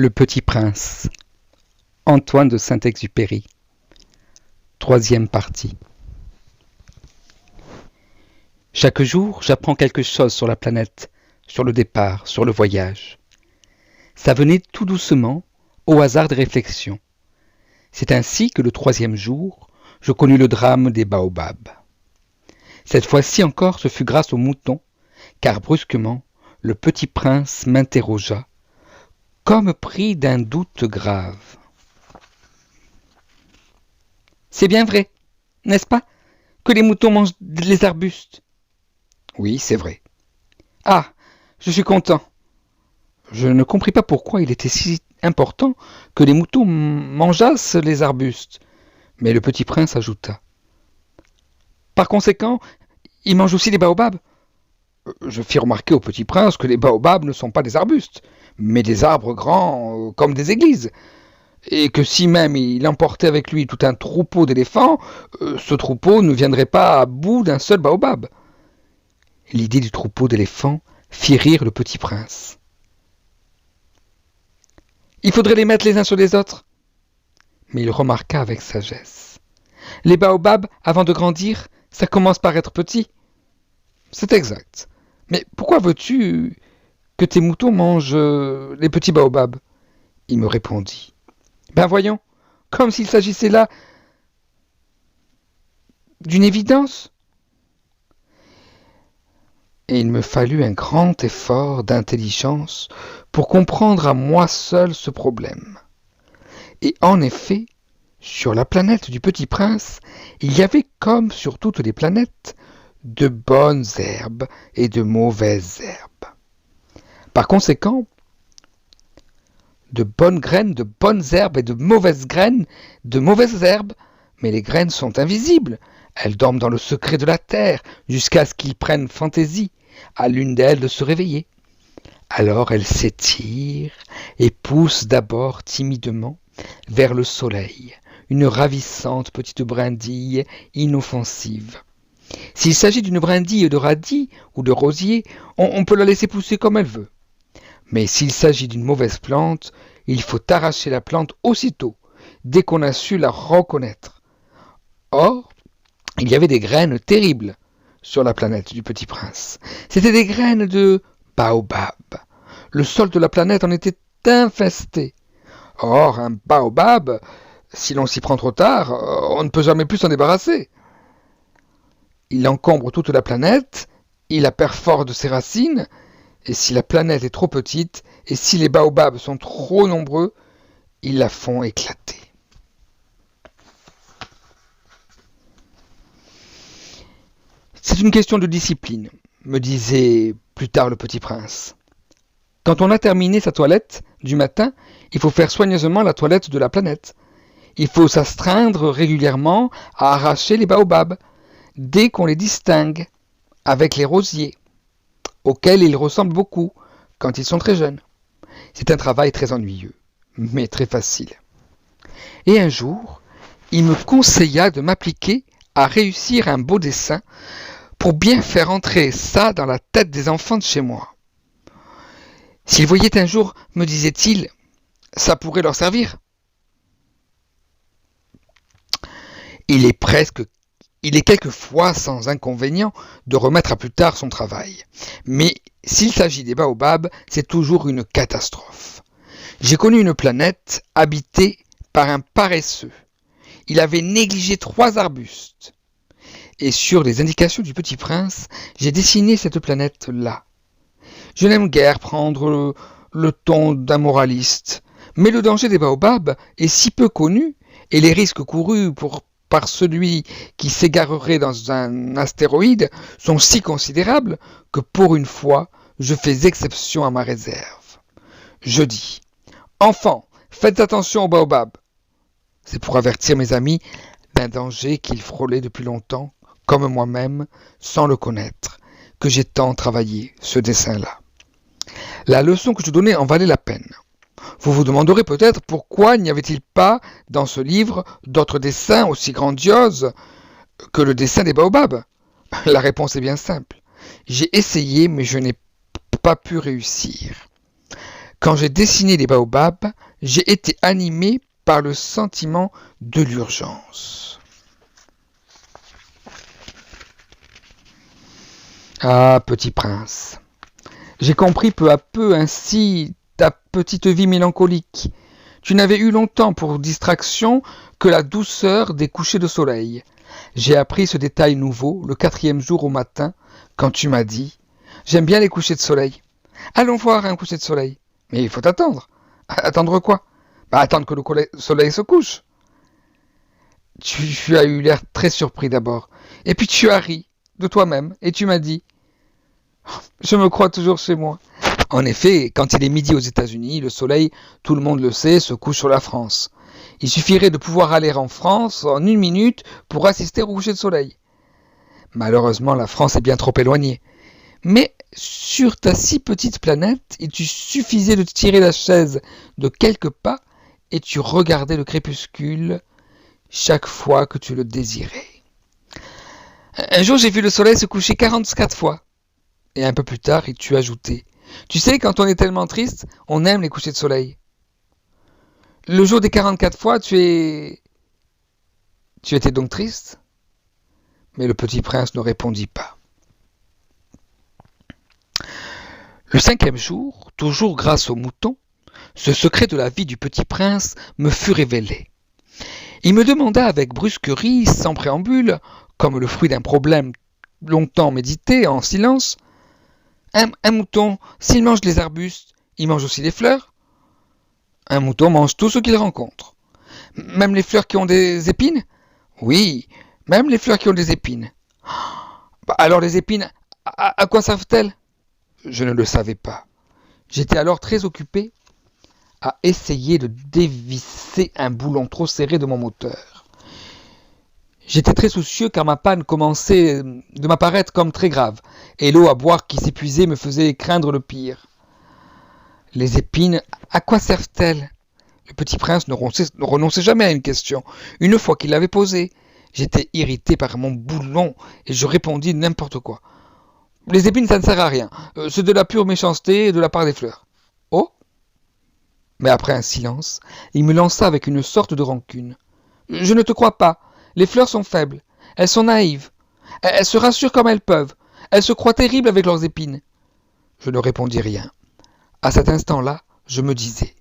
Le Petit Prince, Antoine de Saint-Exupéry, 3e partie. Chaque jour, j'apprends quelque chose sur la planète, sur le départ, sur le voyage. Ça venait tout doucement, au hasard des réflexions. C'est ainsi que le 3e jour, je connus le drame des baobabs. Cette fois-ci encore, ce fut grâce aux moutons, car brusquement, le petit prince m'interrogea, comme pris d'un doute grave. C'est bien vrai, n'est-ce pas, que les moutons mangent les arbustes? Oui, c'est vrai. Ah, je suis content. Je ne compris pas pourquoi il était si important que les moutons mangeassent les arbustes. Mais le petit prince ajouta. Par conséquent, ils mangent aussi les baobabs. Je fis remarquer au petit prince que les baobabs ne sont pas des arbustes, mais des arbres grands comme des églises, et que si même il emportait avec lui tout un troupeau d'éléphants, ce troupeau ne viendrait pas à bout d'un seul baobab. L'idée du troupeau d'éléphants fit rire le petit prince. Il faudrait les mettre les uns sur les autres. Mais il remarqua avec sagesse. Les baobabs, avant de grandir, ça commence par être petit. C'est exact. Mais pourquoi veux-tu que tes moutons mangent les petits baobabs? Il me répondit. Ben voyons, comme s'il s'agissait là d'une évidence. Et il me fallut un grand effort d'intelligence pour comprendre à moi seul ce problème. Et en effet, sur la planète du Petit Prince, il y avait, comme sur toutes les planètes, de bonnes herbes et de mauvaises herbes. Par conséquent, de bonnes graines, de bonnes herbes et de mauvaises graines, de mauvaises herbes, mais les graines sont invisibles. Elles dorment dans le secret de la terre jusqu'à ce qu'ils prennent fantaisie à l'une d'elles de se réveiller. Alors elles s'étirent et poussent d'abord timidement vers le soleil, une ravissante petite brindille inoffensive. S'il s'agit d'une brindille de radis ou de rosier, on peut la laisser pousser comme elle veut. Mais s'il s'agit d'une mauvaise plante, il faut arracher la plante aussitôt, dès qu'on a su la reconnaître. Or, il y avait des graines terribles sur la planète du Petit Prince. C'étaient des graines de baobab. Le sol de la planète en était infesté. Or, un baobab, si l'on s'y prend trop tard, on ne peut jamais plus s'en débarrasser. Il encombre toute la planète, il la perfore de ses racines, et si la planète est trop petite, et si les baobabs sont trop nombreux, ils la font éclater. C'est une question de discipline, me disait plus tard le petit prince. Quand on a terminé sa toilette du matin, il faut faire soigneusement la toilette de la planète. Il faut s'astreindre régulièrement à arracher les baobabs, dès qu'on les distingue, avec les rosiers, auxquels ils ressemblent beaucoup quand ils sont très jeunes. C'est un travail très ennuyeux, mais très facile. Et un jour, il me conseilla de m'appliquer à réussir un beau dessin pour bien faire entrer ça dans la tête des enfants de chez moi. S'ils voyaient un jour, me disait-il, ça pourrait leur servir. Il est quelquefois sans inconvénient de remettre à plus tard son travail. Mais s'il s'agit des baobabs, c'est toujours une catastrophe. J'ai connu une planète habitée par un paresseux. Il avait négligé 3 arbustes. Et sur les indications du Petit Prince, j'ai dessiné cette planète-là. Je n'aime guère prendre le ton d'un moraliste, mais le danger des baobabs est si peu connu, et les risques courus par celui qui s'égarerait dans un astéroïde sont si considérables que pour une fois, je fais exception à ma réserve. Je dis, enfants, faites attention aux baobabs. C'est pour avertir mes amis d'un danger qu'ils frôlaient depuis longtemps, comme moi-même, sans le connaître, que j'ai tant travaillé ce dessin-là. La leçon que je donnais en valait la peine. Vous vous demanderez peut-être pourquoi n'y avait-il pas dans ce livre d'autres dessins aussi grandioses que le dessin des baobabs. La réponse est bien simple. J'ai essayé, mais je n'ai pas pu réussir. Quand j'ai dessiné les baobabs, j'ai été animé par le sentiment de l'urgence. Ah, petit prince, j'ai compris peu à peu ainsi ta petite vie mélancolique. Tu n'avais eu longtemps pour distraction que la douceur des couchers de soleil. J'ai appris ce détail nouveau le 4e jour au matin, quand tu m'as dit « J'aime bien les couchers de soleil. Allons voir un coucher de soleil. » Mais il faut attendre. Attendre quoi? Attendre que le soleil se couche. Tu as eu l'air très surpris d'abord. Et puis tu as ri de toi-même et tu m'as dit « Je me crois toujours chez moi. » En effet, quand il est midi aux États-Unis, le soleil, tout le monde le sait, se couche sur la France. Il suffirait de pouvoir aller en France en 1 minute pour assister au coucher de soleil. Malheureusement, la France est bien trop éloignée. Mais sur ta si petite planète, il te suffisait de tirer la chaise de quelques pas et tu regardais le crépuscule chaque fois que tu le désirais. Un jour, j'ai vu le soleil se coucher 44 fois. Et un peu plus tard, tu ajoutais « Tu sais, quand on est tellement triste, on aime les couchers de soleil. » Le jour des 44 fois, tu étais donc triste? Mais le petit prince ne répondit pas. Le 5e jour, toujours grâce au mouton, ce secret de la vie du petit prince me fut révélé. Il me demanda avec brusquerie, sans préambule, comme le fruit d'un problème longtemps médité en silence, un mouton, s'il mange les arbustes, il mange aussi les fleurs? Un mouton mange tout ce qu'il rencontre. Même les fleurs qui ont des épines? Oui, même les fleurs qui ont des épines. Alors les épines, à quoi servent-elles? Je ne le savais pas. J'étais alors très occupé à essayer de dévisser un boulon trop serré de mon moteur. J'étais très soucieux car ma panne commençait de m'apparaître comme très grave, et l'eau à boire qui s'épuisait me faisait craindre le pire. Les épines, à quoi servent-elles? Le petit prince ne renonçait jamais à une question. Une fois qu'il l'avait posée, j'étais irrité par mon boulon et je répondis n'importe quoi. Les épines, ça ne sert à rien. C'est de la pure méchanceté de la part des fleurs. Oh? Mais après un silence, il me lança avec une sorte de rancune. Je ne te crois pas. Les fleurs sont faibles. Elles sont naïves. Elles se rassurent comme elles peuvent. Elles se croient terribles avec leurs épines. Je ne répondis rien. À cet instant-là, je me disais,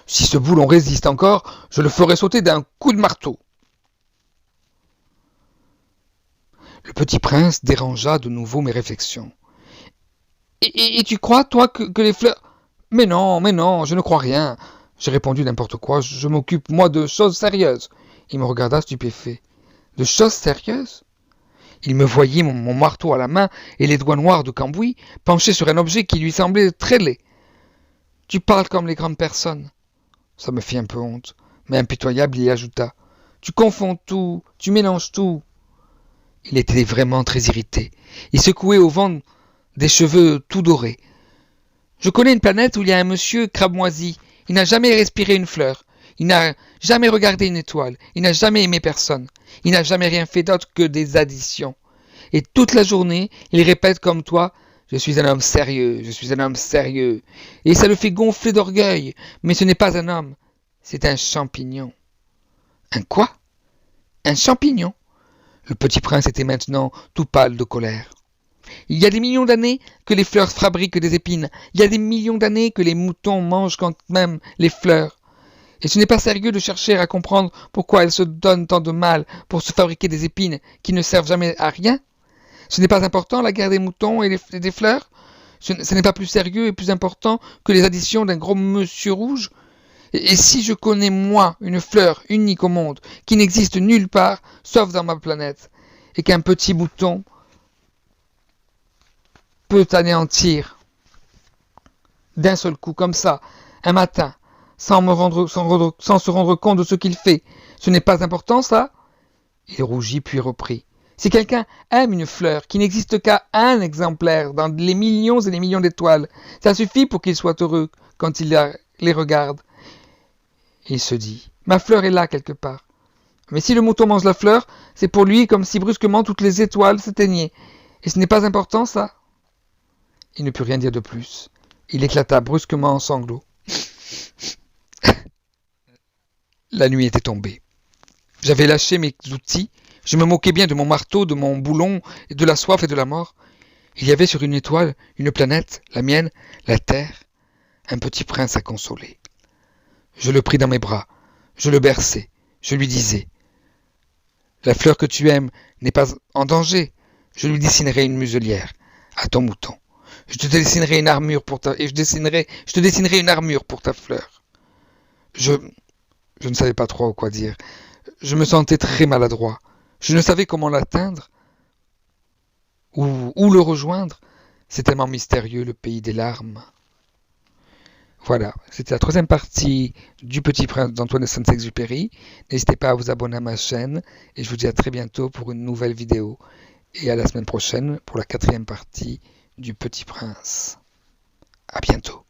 si ce boulon résiste encore, je le ferai sauter d'un coup de marteau. Le petit prince dérangea de nouveau mes réflexions. Et tu crois, toi, que les fleurs... Mais non, je ne crois rien. J'ai répondu n'importe quoi, je m'occupe, moi, de choses sérieuses. Il me regarda stupéfait. De choses sérieuses? Il me voyait mon marteau à la main et les doigts noirs de Cambouis penchés sur un objet qui lui semblait très laid. Tu parles comme les grandes personnes. Ça me fit un peu honte, mais impitoyable, il ajouta. Tu confonds tout, tu mélanges tout. Il était vraiment très irrité. Il secouait au vent des cheveux tout dorés. Je connais une planète où il y a un monsieur cramoisi. Il n'a jamais respiré une fleur. Il n'a jamais regardé une étoile. Il n'a jamais aimé personne. Il n'a jamais rien fait d'autre que des additions. Et toute la journée, il répète comme toi, « Je suis un homme sérieux, je suis un homme sérieux. » Et ça le fait gonfler d'orgueil. Mais ce n'est pas un homme, c'est un champignon. Un quoi? Un champignon? Le petit prince était maintenant tout pâle de colère. Il y a des millions d'années que les fleurs fabriquent des épines. Il y a des millions d'années que les moutons mangent quand même les fleurs. Et ce n'est pas sérieux de chercher à comprendre pourquoi elles se donnent tant de mal pour se fabriquer des épines qui ne servent jamais à rien. Ce n'est pas important la guerre des moutons et des fleurs. Ce n'est pas plus sérieux et plus important que les additions d'un gros monsieur rouge. Et si je connais, moi, une fleur unique au monde, qui n'existe nulle part, sauf dans ma planète, et qu'un petit mouton peut anéantir d'un seul coup, comme ça, un matin, sans se rendre compte de ce qu'il fait, ce n'est pas important, ça? Il rougit puis reprit. Si quelqu'un aime une fleur qui n'existe qu'à un exemplaire dans les millions et les millions d'étoiles, ça suffit pour qu'il soit heureux quand il les regarde. Il se dit, ma fleur est là quelque part. Mais si le mouton mange la fleur, c'est pour lui comme si brusquement toutes les étoiles s'éteignaient. Et ce n'est pas important, ça? Il ne put rien dire de plus. Il éclata brusquement en sanglots. La nuit était tombée. J'avais lâché mes outils, je me moquais bien de mon marteau, de mon boulon, et de la soif et de la mort. Il y avait sur une étoile, une planète, la mienne, la Terre, un petit prince à consoler. Je le pris dans mes bras, je le berçai, je lui disais: La fleur que tu aimes n'est pas en danger. Je lui dessinerai une muselière à ton mouton. Je te dessinerai une armure pour ta et je te dessinerai une armure pour ta fleur. Je je ne savais pas trop quoi dire. Je me sentais très maladroit. Je ne savais comment l'atteindre ou le rejoindre. C'est tellement mystérieux, le pays des larmes. Voilà, c'était la troisième partie du Petit Prince d'Antoine de Saint-Exupéry. N'hésitez pas à vous abonner à ma chaîne et je vous dis à très bientôt pour une nouvelle vidéo. Et à la semaine prochaine pour la quatrième partie du Petit Prince. À bientôt.